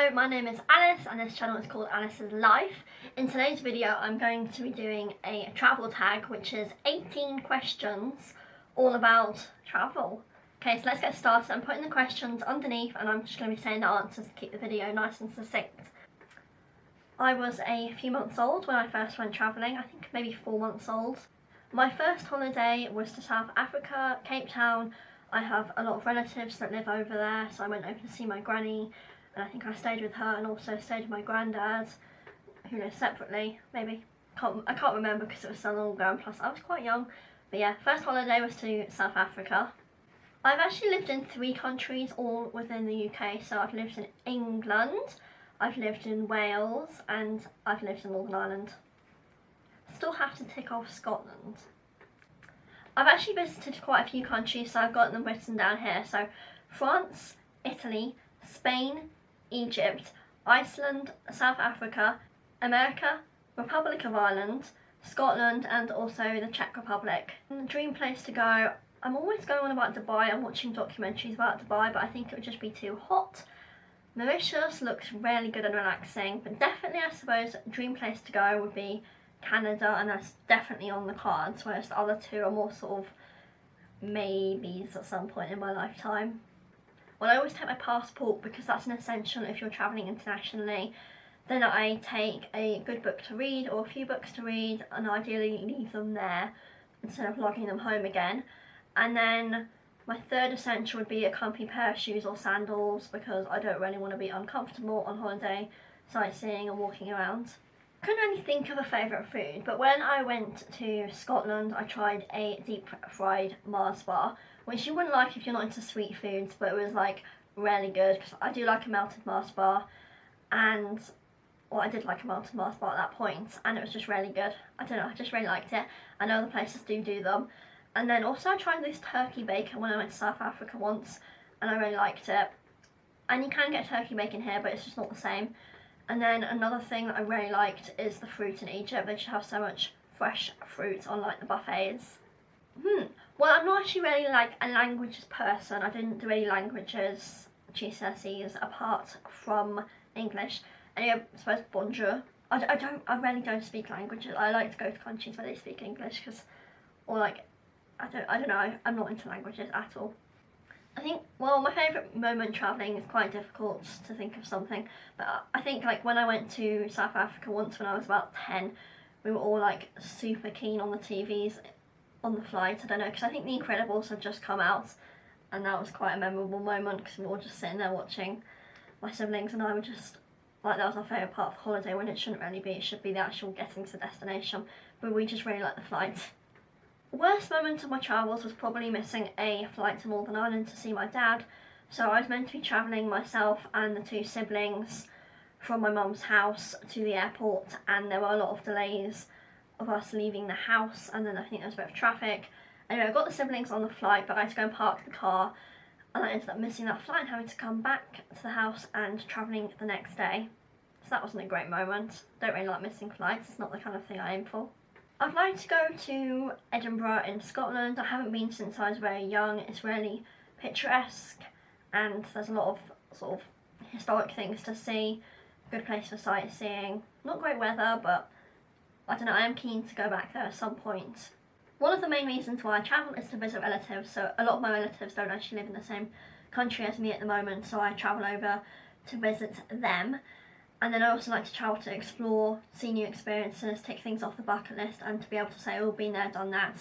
Hello, my name is Alice and this channel is called Alice's Life. In today's video I'm going to be doing a travel tag, which is 18 questions all about travel. Okay, so let's get started. I'm putting the questions underneath and I'm just going to be saying the answers to keep the video nice and succinct. I was a few months old when I first went travelling, I think maybe 4 months old. My first holiday was to South Africa, Cape Town. I have a lot of relatives that live over there, so I went over to see my granny. And I think I stayed with her and also stayed with my granddad, who lives separately, maybe. I can't remember because it was so long ago and plus I was quite young. But yeah, first holiday was to South Africa. I've actually lived in 3 countries all within the UK. So I've lived in England, I've lived in Wales and I've lived in Northern Ireland. Still have to tick off Scotland. I've actually visited quite a few countries, so I've got them written down here. So France, Italy, Spain, Egypt, Iceland, South Africa, America, Republic of Ireland, Scotland and also the Czech Republic. The dream place to go, I'm always going on about Dubai. I'm watching documentaries about Dubai, but I think it would just be too hot. Mauritius looks really good and relaxing, but definitely I suppose dream place to go would be Canada, and that's definitely on the cards, whereas the other 2 are more sort of maybes at some point in my lifetime. Well, I always take my passport because that's an essential if you're travelling internationally. Then I take a good book to read or a few books to read and ideally leave them there instead of lugging them home again. And then my 3rd essential would be a comfy pair of shoes or sandals because I don't really want to be uncomfortable on holiday, sightseeing and walking around. I couldn't really think of a favourite food, but when I went to Scotland I tried a deep fried Mars bar, which you wouldn't like if you're not into sweet foods, but it was like really good because I do like a melted Mars bar, and well, I did like a melted Mars bar at that point and it was just really good. I don't know, I just really liked it. I know other places do them. And then also I tried this turkey bacon when I went to South Africa once and I really liked it. And you can get turkey bacon here, but it's just not the same. And then another thing that I really liked is the fruit in Egypt. They should have so much fresh fruit on like the buffets. Well, I'm not actually really like a languages person. I didn't do any languages GCSEs apart from English. Anyway, I suppose bonjour. I really don't speak languages. I like to go to countries where they speak English because, or like, I don't know. I'm not into languages at all. I think, well, my favourite moment travelling is quite difficult to think of something, but I think like when I went to South Africa once when I was about 10, we were all like super keen on the TVs on the flight. I don't know, because I think The Incredibles had just come out and that was quite a memorable moment because we were all just sitting there watching. My siblings and I were just like, that was our favourite part of the holiday when it shouldn't really be. It should be the actual getting to the destination, but we just really liked the flight. The worst moment of my travels was probably missing a flight to Northern Ireland to see my dad. So I was meant to be travelling myself and the 2 siblings from my mum's house to the airport, and there were a lot of delays of us leaving the house, and then I think there was a bit of traffic. Anyway, I got the siblings on the flight, but I had to go and park the car and I ended up missing that flight and having to come back to the house and travelling the next day. So that wasn't a great moment. Don't really like missing flights, it's not the kind of thing I aim for. I'd like to go to Edinburgh in Scotland. I haven't been since I was very young. It's really picturesque and there's a lot of sort of historic things to see. Good place for sightseeing. Not great weather, but I don't know, I am keen to go back there at some point. One of the main reasons why I travel is to visit relatives, so a lot of my relatives don't actually live in the same country as me at the moment, so I travel over to visit them. And then I also like to travel to explore, see new experiences, tick things off the bucket list and to be able to say, oh, been there, done that.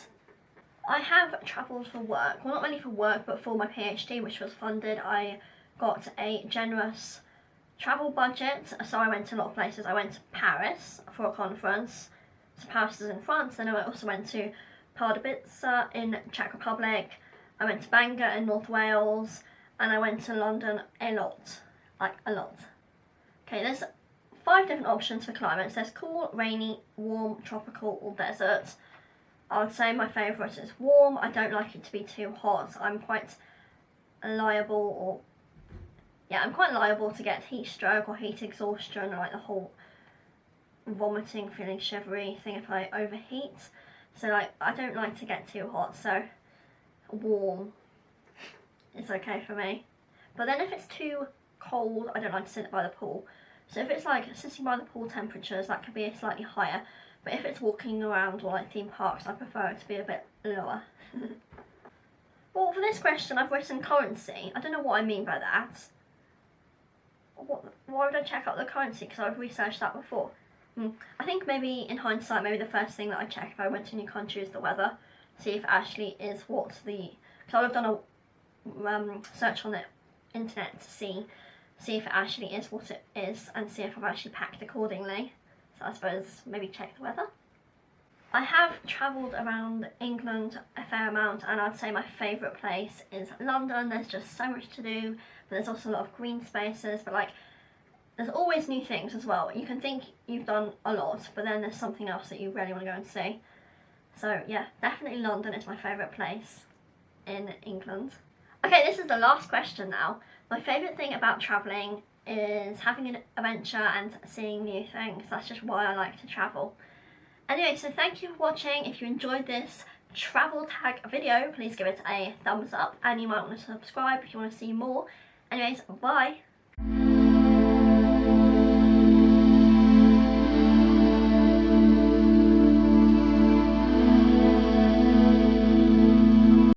I have travelled for work, well not really for work but for my PhD, which was funded. I got a generous travel budget, so I went to a lot of places. I went to Paris for a conference, so Paris is in France, then I also went to Pardubice in Czech Republic, I went to Bangor in North Wales, and I went to London a lot, like a lot. Okay, there's 5 different options for climates. There's cool, rainy, warm, tropical or desert. I would say my favourite is warm. I don't like it to be too hot. I'm quite liable to get heat stroke or heat exhaustion, or like the whole vomiting, feeling shivery thing if I overheat. So like, I don't like to get too hot, so warm is okay for me. But then if it's too cold, I don't like to sit by the pool. So if it's like sitting by the pool temperatures, that could be slightly higher. But if it's walking around or like theme parks, I prefer it to be a bit lower. Well, for this question, I've written currency. I don't know what I mean by that. Why would I check out the currency? Because I've researched that before. I think maybe in hindsight, maybe the first thing that I check if I went to a new country is the weather. See if it actually is what the... Because I would have done a search on the internet to see if it actually is what it is and see if I've actually packed accordingly. So I suppose maybe check the weather. I have travelled around England a fair amount, and I'd say my favourite place is London. There's just so much to do, but there's also a lot of green spaces, but like there's always new things as well. You can think you've done a lot, but then there's something else that you really want to go and see. So yeah, definitely London is my favourite place in England. Okay, this is the last question now. My favourite thing about travelling is having an adventure and seeing new things. That's just why I like to travel. Anyway, so thank you for watching. If you enjoyed this travel tag video, please give it a thumbs up, and you might want to subscribe if you want to see more. Anyways, bye!